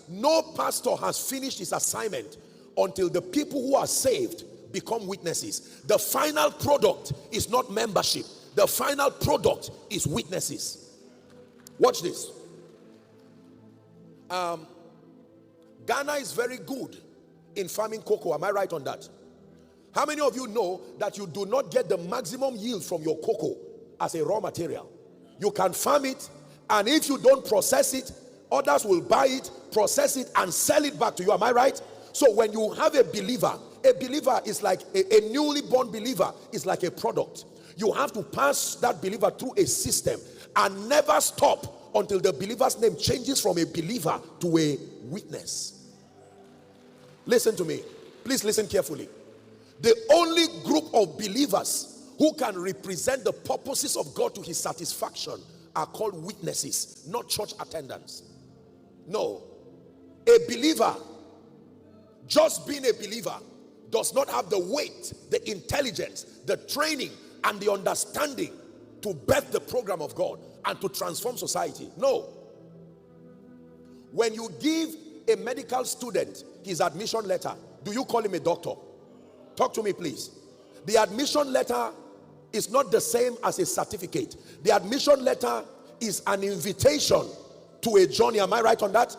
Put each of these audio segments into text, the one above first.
no pastor has finished his assignment until the people who are saved become witnesses. The final product is not membership. The final product is witnesses. Watch this. Ghana is very good in farming cocoa. Am I right on that? How many of you know that you do not get the maximum yield from your cocoa as a raw material? You can farm it, and if you don't process it, others will buy it, process it, and sell it back to you. Am I right? So when you have a believer is like a newly born believer is like a product. You have to pass that believer through a system and never stop until the believer's name changes from a believer to a witness. Listen to me. Please listen carefully. The only group of believers who can represent the purposes of God to his satisfaction are called witnesses, not church attendants. No. A believer, just being a believer, does not have the weight, the intelligence, the training, and the understanding to birth the program of God and to transform society. No. When you give a medical student his admission letter, do you call him a doctor? Talk to me, please. The admission letter is not the same as a certificate. The admission letter is an invitation to a journey. Am I right on that?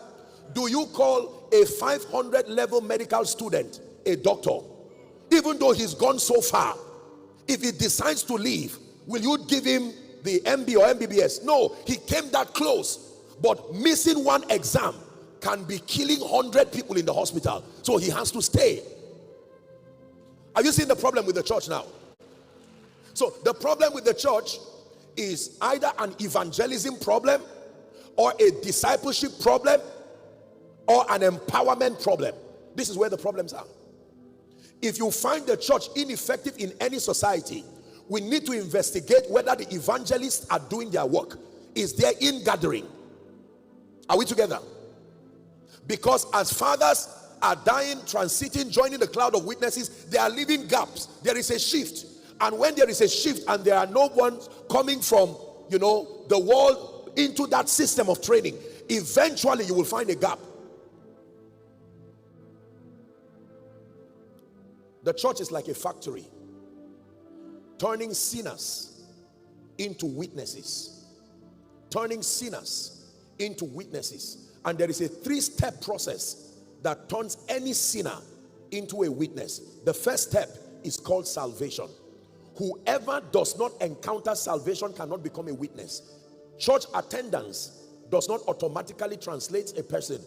Do you call a 500 level medical student a doctor? Even though he's gone so far, if he decides to leave, will you give him the MB or MBBS? No, he came that close, but missing one exam can be killing 100 people in the hospital, so he has to stay. Are you seeing the problem with the church now? So the problem with the church is either an evangelism problem, or a discipleship problem, or an empowerment problem. This is where the problems are. If you find the church ineffective in any society, we need to investigate whether the evangelists are doing their work. Is there ingathering? Are we together? Because as fathers are dying, transiting, joining the cloud of witnesses, they are leaving gaps. There is a shift. And when there is a shift and there are no ones coming from, the world into that system of training, eventually you will find a gap. The church is like a factory, turning sinners into witnesses. Turning sinners into witnesses. And there is a 3-step process that turns any sinner into a witness. The first step is called salvation. Whoever does not encounter salvation cannot become a witness. Church attendance does not automatically translate a person